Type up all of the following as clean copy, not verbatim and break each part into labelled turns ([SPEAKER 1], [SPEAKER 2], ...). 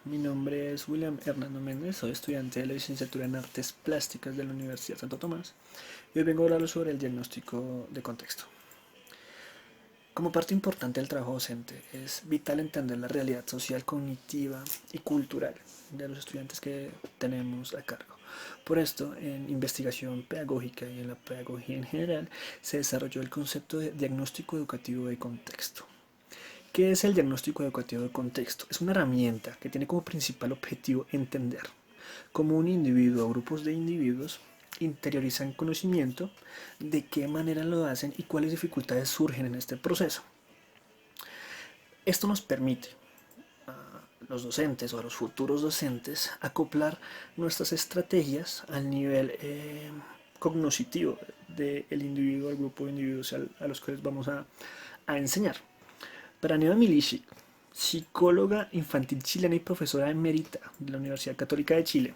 [SPEAKER 1] mi nombre es William Hernando Méndez, soy estudiante de la licenciatura en Artes Plásticas de la Universidad Santo Tomás y hoy vengo a hablarles sobre el diagnóstico de contexto. Como parte importante del trabajo docente, es vital entender la realidad social, cognitiva y cultural de los estudiantes que tenemos a cargo. Por esto, en investigación pedagógica y en la pedagogía en general, se desarrolló el concepto de diagnóstico educativo de contexto. ¿Qué es el diagnóstico educativo de contexto? Es una herramienta que tiene como principal objetivo entender cómo un individuo o grupos de individuos interiorizan conocimiento, de qué manera lo hacen y cuáles dificultades surgen en este proceso. Esto nos permite a los docentes o a los futuros docentes acoplar nuestras estrategias al nivel cognoscitivo del individuo, al grupo de individuos a los que les vamos a enseñar. Praneva Milici, psicóloga infantil chilena y profesora emérita de la Universidad Católica de Chile.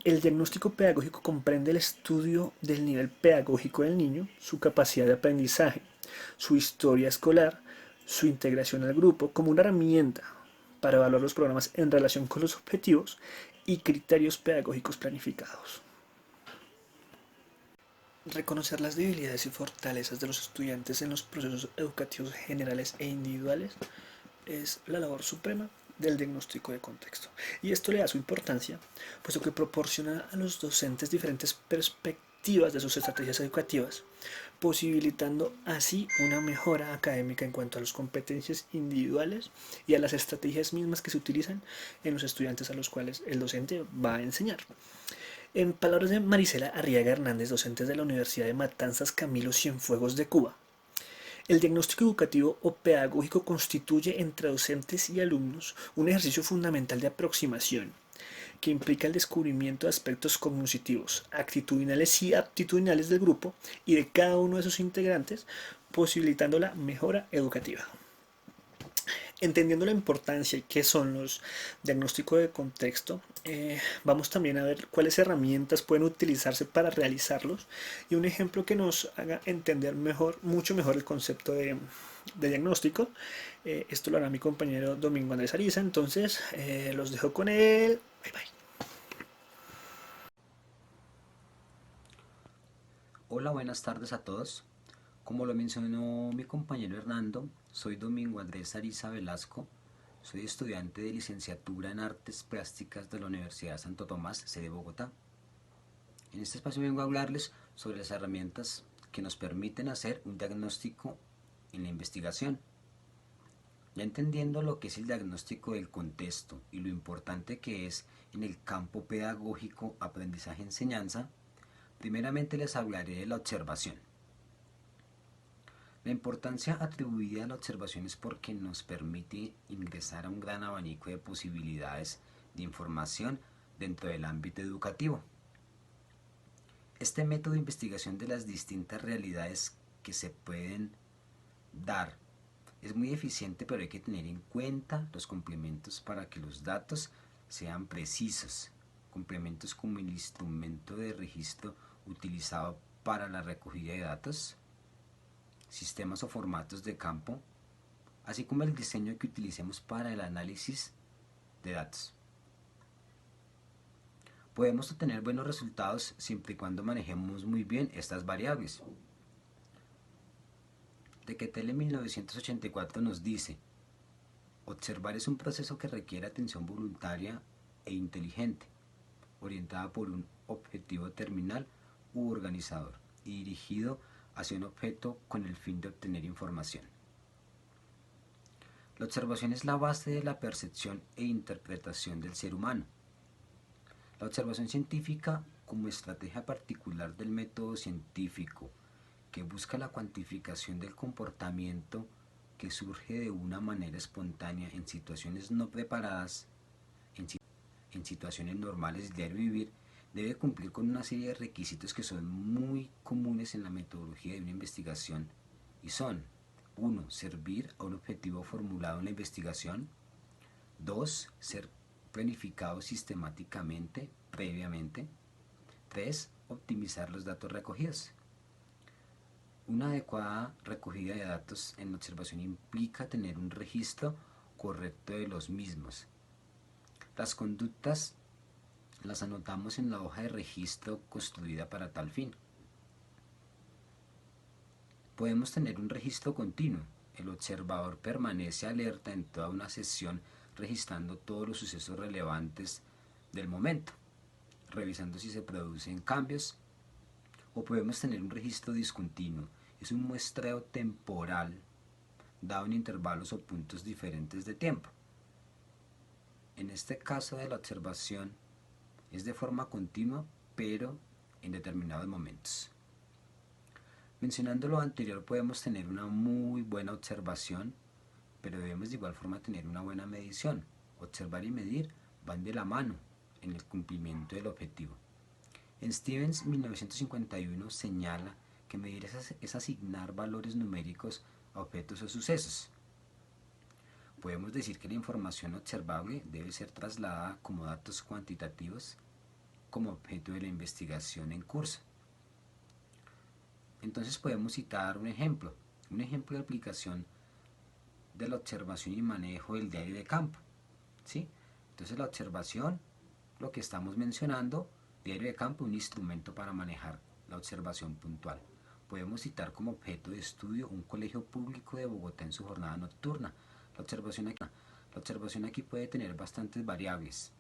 [SPEAKER 1] El diagnóstico pedagógico comprende el estudio del nivel pedagógico del niño, su capacidad de aprendizaje, su historia escolar, su integración al grupo como una herramienta para evaluar los programas en relación con los objetivos y criterios pedagógicos planificados. Reconocer las debilidades y fortalezas de los estudiantes en los procesos educativos generales e individuales es la labor suprema del diagnóstico de contexto. Y esto le da su importancia, puesto que proporciona a los docentes diferentes perspectivas de sus estrategias educativas, posibilitando así una mejora académica en cuanto a las competencias individuales y a las estrategias mismas que se utilizan en los estudiantes a los cuales el docente va a enseñar. En palabras de Marisela Arriaga Hernández, docente de la Universidad de Matanzas Camilo Cienfuegos de Cuba, el diagnóstico educativo o pedagógico constituye entre docentes y alumnos un ejercicio fundamental de aproximación que implica el descubrimiento de aspectos cognitivos, actitudinales y aptitudinales del grupo y de cada uno de sus integrantes, posibilitando la mejora educativa. Entendiendo la importancia y qué son los diagnósticos de contexto, vamos también a ver cuáles herramientas pueden utilizarse para realizarlos y un ejemplo que nos haga entender mejor, mucho mejor el concepto de diagnóstico. Esto lo hará mi compañero Domingo Andrés Ariza, entonces los dejo con él. Bye bye.
[SPEAKER 2] Hola, buenas tardes a todos. Como lo mencionó mi compañero Hernando, soy Domingo Andrés Ariza Velasco, soy estudiante de licenciatura en Artes Plásticas de la Universidad Santo Tomás, sede Bogotá. En este espacio vengo a hablarles sobre las herramientas que nos permiten hacer un diagnóstico en la investigación. Ya entendiendo lo que es el diagnóstico del contexto y lo importante que es en el campo pedagógico, aprendizaje-enseñanza, primeramente les hablaré de la observación. La importancia atribuida a la observación es porque nos permite ingresar a un gran abanico de posibilidades de información dentro del ámbito educativo. Este método de investigación de las distintas realidades que se pueden dar es muy eficiente, pero hay que tener en cuenta los complementos para que los datos sean precisos. Complementos como el instrumento de registro utilizado para la recogida de datos, sistemas o formatos de campo, así como el diseño que utilicemos para el análisis de datos. Podemos obtener buenos resultados siempre y cuando manejemos muy bien estas variables. Tequetel en 1984 nos dice: observar es un proceso que requiere atención voluntaria e inteligente, orientada por un objetivo terminal u organizador y dirigido hacia un objeto con el fin de obtener información. La observación es la base de la percepción e interpretación del ser humano. La observación científica, como estrategia particular del método científico, que busca la cuantificación del comportamiento que surge de una manera espontánea en situaciones no preparadas, en situaciones normales de diario vivir, debe cumplir con una serie de requisitos que son muy comunes en la metodología de una investigación y son: 1. Servir a un objetivo formulado en la investigación. 2. Ser planificado sistemáticamente, previamente. 3. Optimizar los datos recogidos. Una adecuada recogida de datos en la observación implica tener un registro correcto de los mismos, Las conductas las anotamos en la hoja de registro construida para tal fin. Podemos tener un registro continuo. El observador permanece alerta en toda una sesión registrando todos los sucesos relevantes del momento, revisando si se producen cambios. O podemos tener un registro discontinuo. Es un muestreo temporal dado en intervalos o puntos diferentes de tiempo. En este caso de la observación es de forma continua, pero en determinados momentos. Mencionando lo anterior, podemos tener una muy buena observación, pero debemos de igual forma tener una buena medición. Observar y medir van de la mano en el cumplimiento del objetivo. En Stevens 1951 señala que medir es asignar valores numéricos a objetos o sucesos. Podemos decir que la información observable debe ser trasladada como datos cuantitativos como objeto de la investigación en curso. Entonces podemos citar un ejemplo de aplicación de la observación y manejo del diario de campo. ¿Sí? Entonces la observación, lo que estamos mencionando, diario de campo, un instrumento para manejar la observación puntual. Podemos citar como objeto de estudio un colegio público de Bogotá en su jornada nocturna. La observación aquí puede tener bastantes variables.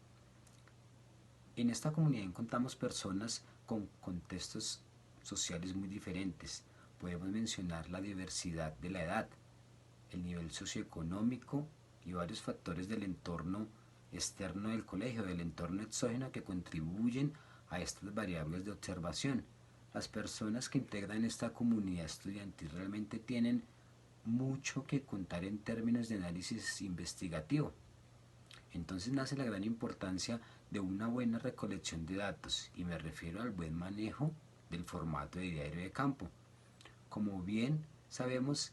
[SPEAKER 2] En esta comunidad encontramos personas con contextos sociales muy diferentes. Podemos mencionar la diversidad de la edad, el nivel socioeconómico y varios factores del entorno externo del colegio, del entorno exógeno que contribuyen a estas variables de observación. Las personas que integran esta comunidad estudiantil realmente tienen mucho que contar en términos de análisis investigativo. Entonces nace la gran importancia de una buena recolección de datos, y me refiero al buen manejo del formato de diario de campo. Como bien sabemos,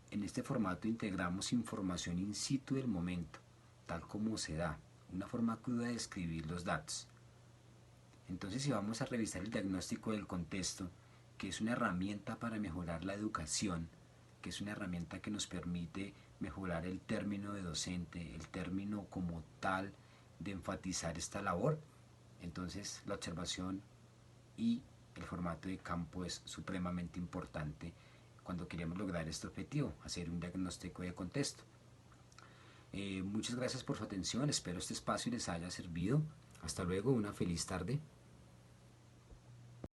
[SPEAKER 2] en este formato integramos información in situ del momento, tal como se da, una forma cruda de escribir los datos. Entonces, si vamos a revisar el diagnóstico del contexto, que es una herramienta para mejorar la educación, que es una herramienta que nos permite mejorar el término de docente, el término como tal de enfatizar esta labor, entonces la observación y el formato de campo es supremamente importante cuando queremos lograr este objetivo, hacer un diagnóstico de contexto. Muchas gracias por su atención, espero este espacio les haya servido. Hasta luego, una feliz tarde.